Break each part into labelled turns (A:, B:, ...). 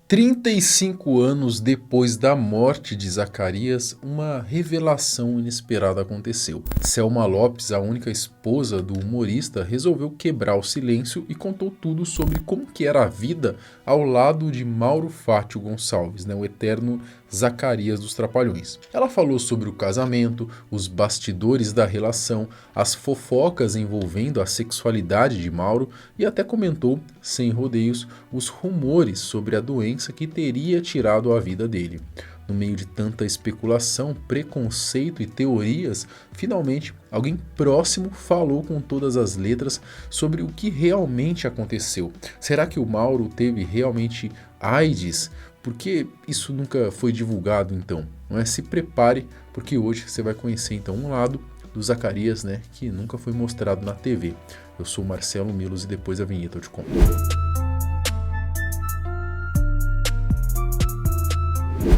A: 35 anos depois da morte de Zacarias, uma revelação inesperada aconteceu. Selma Lopes, a única esposa do humorista, resolveu quebrar o silêncio e contou tudo sobre como que era a vida ao lado de Mauro Fátio Gonçalves, o eterno Zacarias dos Trapalhões. Ela falou sobre o casamento, os bastidores da relação, as fofocas envolvendo a sexualidade de Mauro e até comentou, sem rodeios, os rumores sobre a doença que teria tirado a vida dele. No meio de tanta especulação, preconceito e teorias, finalmente alguém próximo falou com todas as letras sobre o que realmente aconteceu. Será que o Mauro teve realmente AIDS? Porque isso nunca foi divulgado então, não é? Se prepare, porque hoje você vai conhecer então um lado do Zacarias, que nunca foi mostrado na TV. Eu sou o Marcelo Milos e depois da vinheta eu te conto.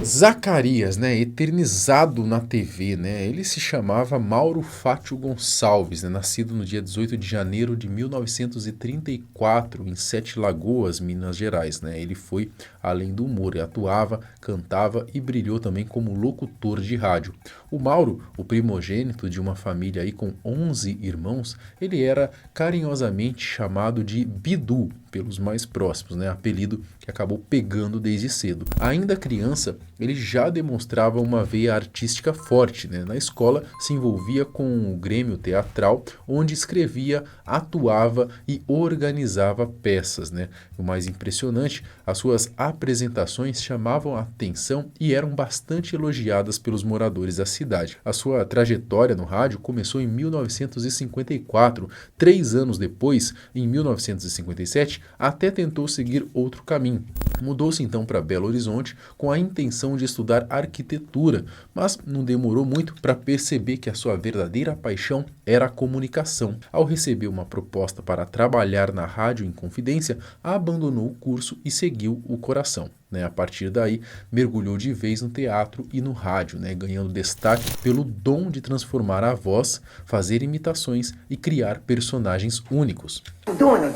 A: Zacarias, eternizado na TV, ele se chamava Mauro Fátio Gonçalves, nascido no dia 18 de janeiro de 1934 em Sete Lagoas, Minas Gerais. Ele foi além do humor, atuava, cantava e brilhou também como locutor de rádio. O Mauro, o primogênito de uma família aí com 11 irmãos, ele era carinhosamente chamado de Bidu pelos mais próximos, apelido que acabou pegando desde cedo. Ainda criança, ele já demonstrava uma veia artística forte. Na escola se envolvia com o Grêmio Teatral, onde escrevia, atuava e organizava peças. O mais impressionante, as suas apresentações chamavam a atenção e eram bastante elogiadas pelos moradores da cidade. A sua trajetória no rádio começou em 1954, 3 anos depois, em 1957, até tentou seguir outro caminho. Mudou-se então para Belo Horizonte com a intenção de estudar arquitetura, mas não demorou muito para perceber que a sua verdadeira paixão era a comunicação. Ao receber uma proposta para trabalhar na rádio em confidência, abandonou o curso e seguiu o coração. A partir daí, mergulhou de vez no teatro e no rádio, ganhando destaque pelo dom de transformar a voz, fazer imitações e criar personagens únicos.
B: Donald.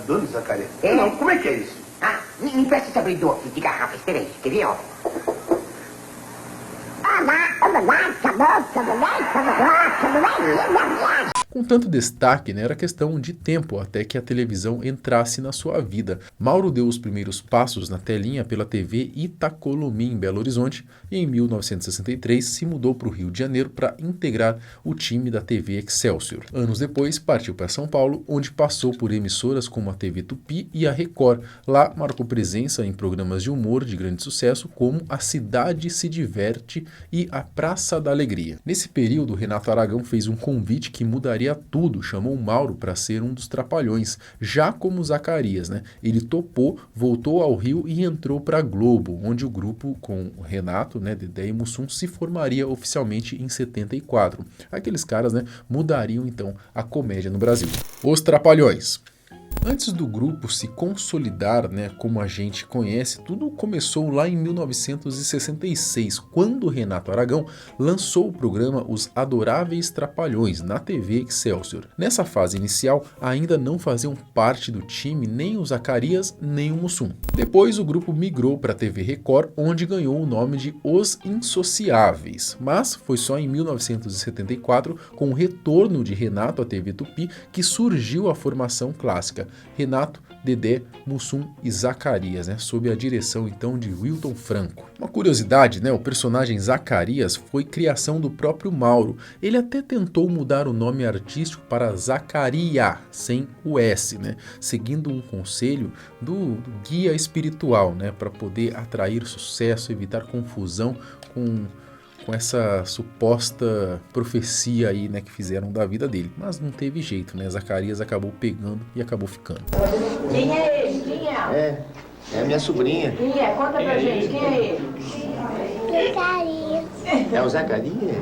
C: Donald, Zacarias?
B: É?
C: Não, como é que é isso?
B: Me empresta esse abridor aqui de garrafa, espera aí, quer ver, ó?
A: Com tanto destaque, era questão de tempo até que a televisão entrasse na sua vida. Mauro deu os primeiros passos na telinha pela TV Itacolomi, em Belo Horizonte, e em 1963 se mudou para o Rio de Janeiro para integrar o time da TV Excelsior. Anos depois, partiu para São Paulo, onde passou por emissoras como a TV Tupi e a Record. Lá marcou presença em programas de humor de grande sucesso, como A Cidade Se Diverte e A Praça da Alegria. Nesse período, Renato Aragão fez um convite que mudaria tudo, chamou o Mauro para ser um dos Trapalhões, já como Zacarias. Ele topou, voltou ao Rio e entrou para a Globo, onde o grupo com o Renato, Dedé e Mussum se formaria oficialmente em 74. Aqueles caras mudariam então a comédia no Brasil. Os Trapalhões. Antes do grupo se consolidar, como a gente conhece, tudo começou lá em 1966, quando Renato Aragão lançou o programa Os Adoráveis Trapalhões, na TV Excelsior. Nessa fase inicial, ainda não faziam parte do time nem o Zacarias, nem o Mussum. Depois, o grupo migrou para a TV Record, onde ganhou o nome de Os Insociáveis. Mas foi só em 1974, com o retorno de Renato à TV Tupi, que surgiu a formação clássica. Renato, Dedé, Mussum e Zacarias, sob a direção então de Wilton Franco. Uma curiosidade, o personagem Zacarias foi criação do próprio Mauro. Ele até tentou mudar o nome artístico para Zacaria, sem o S, seguindo um conselho do guia espiritual, para poder atrair sucesso, evitar confusão com essa suposta profecia aí, que fizeram da vida dele. Mas não teve jeito, Zacarias acabou pegando e acabou ficando.
D: Quem é ele? Quem é?
C: É a minha sobrinha.
D: Quem é? Conta pra gente, quem é ele?
E: Zacarias.
C: É o Zacarias?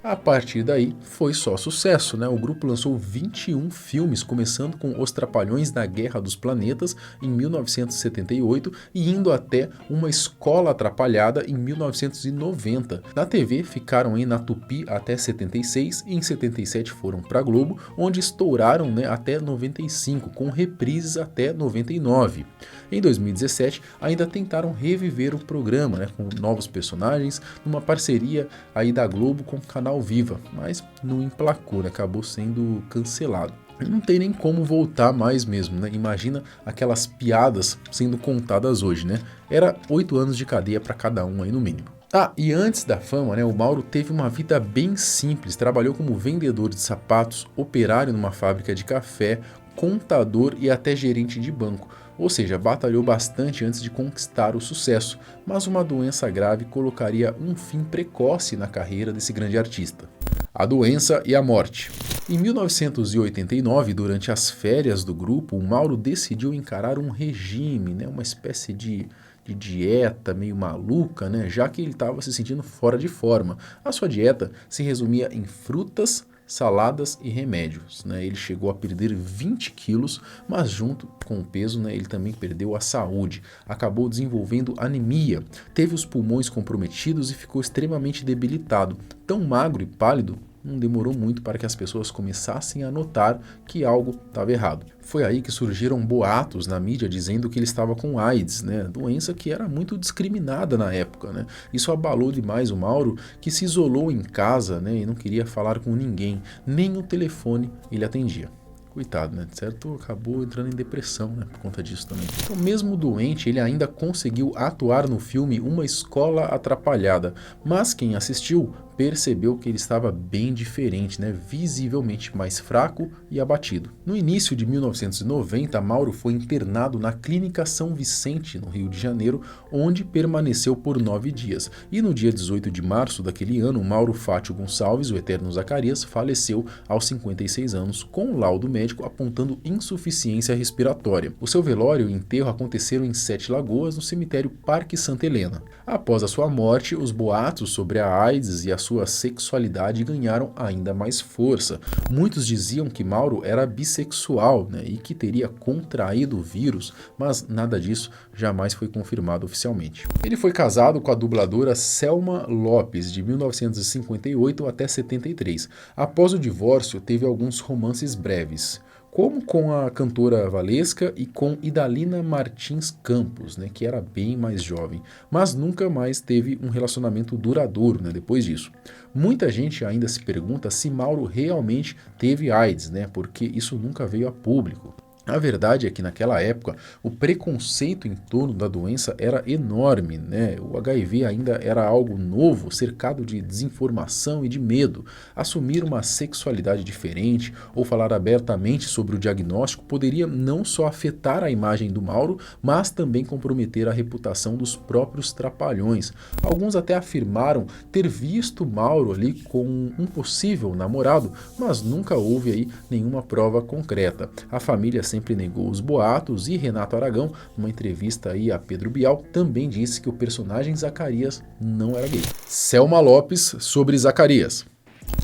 A: A partir daí, foi só sucesso, né? O grupo lançou 21 filmes, começando com Os Trapalhões na Guerra dos Planetas, em 1978, e indo até Uma Escola Atrapalhada, em 1990. Na TV, ficaram aí na Tupi até 76, e em 77 foram para Globo, onde estouraram, né, até 95, com reprises até 99. Em 2017, ainda tentaram reviver o programa, né, com novos personagens, numa parceria aí da Globo com o canal Viva, mas não emplacou, né, acabou sendo cancelado. Não tem nem como voltar mais mesmo, né? Imagina aquelas piadas sendo contadas hoje, né? Era 8 anos de cadeia para cada um aí no mínimo. Ah, e antes da fama, né, o Mauro teve uma vida bem simples, trabalhou como vendedor de sapatos, operário numa fábrica de café, contador e até gerente de banco. Ou seja, batalhou bastante antes de conquistar o sucesso, mas uma doença grave colocaria um fim precoce na carreira desse grande artista. A doença e a morte. Em 1989, durante as férias do grupo, o Mauro decidiu encarar um regime, né, uma espécie de dieta meio maluca, né, já que ele estava se sentindo fora de forma. A sua dieta se resumia em frutas, saladas e remédios, né? Ele chegou a perder 20 quilos, mas junto com o peso, né, ele também perdeu a saúde, acabou desenvolvendo anemia, teve os pulmões comprometidos e ficou extremamente debilitado. Tão magro e pálido, não demorou muito para que as pessoas começassem a notar que algo estava errado. Foi aí que surgiram boatos na mídia dizendo que ele estava com AIDS, né? Doença que era muito discriminada na época, né? Isso abalou demais o Mauro, que se isolou em casa, né, e não queria falar com ninguém, nem o telefone ele atendia. Coitado, né? De certo, acabou entrando em depressão, né, por conta disso também. Então, mesmo doente, ele ainda conseguiu atuar no filme Uma Escola Atrapalhada, mas quem assistiu percebeu que ele estava bem diferente, né? Visivelmente mais fraco e abatido. No início de 1990, Mauro foi internado na Clínica São Vicente, no Rio de Janeiro, onde permaneceu por 9 dias. E no dia 18 de março daquele ano, Mauro Fátio Gonçalves, o eterno Zacarias, faleceu aos 56 anos, com o laudo médico apontando insuficiência respiratória. O seu velório e enterro aconteceram em Sete Lagoas, no cemitério Parque Santa Helena. Após a sua morte, os boatos sobre a AIDS e a sua sexualidade ganharam ainda mais força. Muitos diziam que Mauro era bissexual, né, e que teria contraído o vírus, mas nada disso jamais foi confirmado oficialmente. Ele foi casado com a dubladora Selma Lopes, de 1958 até 73. Após o divórcio, teve alguns romances breves, como com a cantora Valesca e com Idalina Martins Campos, né, que era bem mais jovem, mas nunca mais teve um relacionamento duradouro, né, depois disso. Muita gente ainda se pergunta se Mauro realmente teve AIDS, né, porque isso nunca veio a público. A verdade é que naquela época o preconceito em torno da doença era enorme, né? O HIV ainda era algo novo, cercado de desinformação e de medo. Assumir uma sexualidade diferente ou falar abertamente sobre o diagnóstico poderia não só afetar a imagem do Mauro, mas também comprometer a reputação dos próprios Trapalhões. Alguns até afirmaram ter visto Mauro ali com um possível namorado, mas nunca houve aí nenhuma prova concreta. A família sempre negou os boatos e Renato Aragão, numa entrevista aí a Pedro Bial, também disse que o personagem Zacarias não era gay. Selma Lopes sobre Zacarias.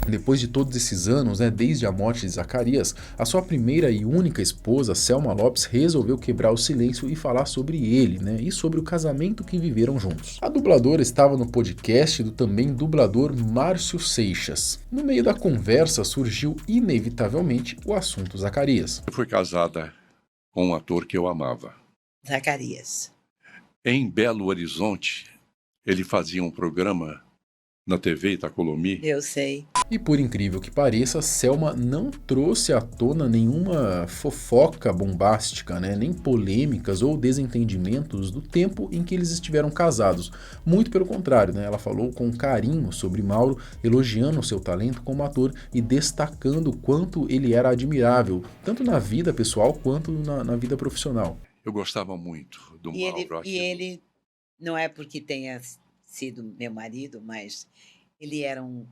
A: Depois de todos esses anos, né, desde a morte de Zacarias, a sua primeira e única esposa, Selma Lopes, resolveu quebrar o silêncio e falar sobre ele, né, e sobre o casamento que viveram juntos. A dubladora estava no podcast do também dublador Márcio Seixas. No meio da conversa surgiu inevitavelmente o assunto Zacarias.
E: Eu fui casada com um ator que eu amava.
D: Zacarias.
E: Em Belo Horizonte, ele fazia um programa na TV Itacolomi.
D: Eu sei.
A: E por incrível que pareça, Selma não trouxe à tona nenhuma fofoca bombástica, né? Nem polêmicas ou desentendimentos do tempo em que eles estiveram casados. Muito pelo contrário, né? Ela falou com carinho sobre Mauro, elogiando o seu talento como ator e destacando o quanto ele era admirável, tanto na vida pessoal quanto na vida profissional.
E: Eu gostava muito do Mauro.
D: E ele não é porque tenha sido meu marido, mas ele era um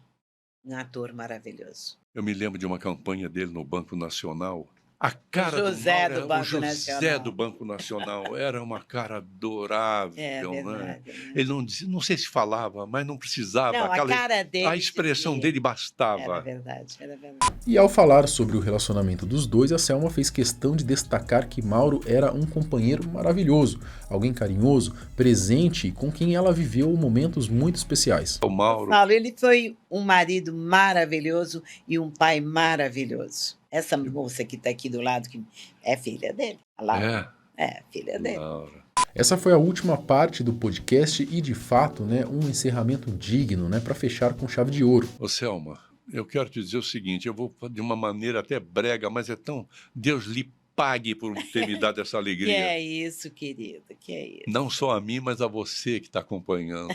D: ator maravilhoso.
E: Eu me lembro de uma campanha dele no Banco Nacional, A cara
D: José
E: do
D: do
E: Mauro,
D: Banco
E: o José
D: Nacional.
E: do Banco Nacional, era uma cara adorável,
D: É
E: né?
D: verdade, né?
E: Ele não dizia, não sei se falava, mas não precisava.
D: Não, a cara dele
E: A
D: se
E: expressão
D: via.
E: dele
D: Era
E: bastava.
D: verdade, era verdade.
A: E ao falar sobre o relacionamento dos dois, a Selma fez questão de destacar que Mauro era um companheiro maravilhoso, alguém carinhoso, presente e com quem ela viveu momentos muito especiais.
E: O Mauro,
D: Paulo, ele foi um marido maravilhoso e um pai maravilhoso. Essa moça que está aqui do lado, que é filha dele, a Laura. É, filha dele.
E: Laura.
A: Essa foi a última parte do podcast e, de fato, né, um encerramento digno, né, para fechar com chave de ouro.
E: Ô, Selma, eu quero te dizer o seguinte, eu vou de uma maneira até brega, mas é tão... Deus lhe pague por ter me dado essa
D: Que
E: alegria.
D: é isso, querida, que é isso.
E: Não só a mim, mas a você que está acompanhando.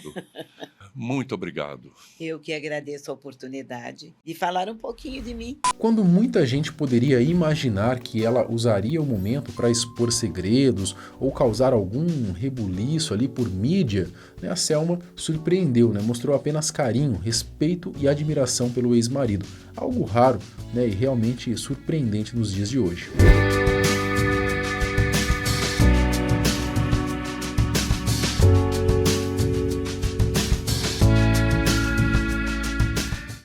E: Muito obrigado.
D: Eu que agradeço a oportunidade de falar um pouquinho de mim.
A: Quando muita gente poderia imaginar que ela usaria o momento para expor segredos ou causar algum rebuliço ali por mídia, né, a Selma surpreendeu, né, mostrou apenas carinho, respeito e admiração pelo ex-marido. Algo raro, né, e realmente surpreendente nos dias de hoje.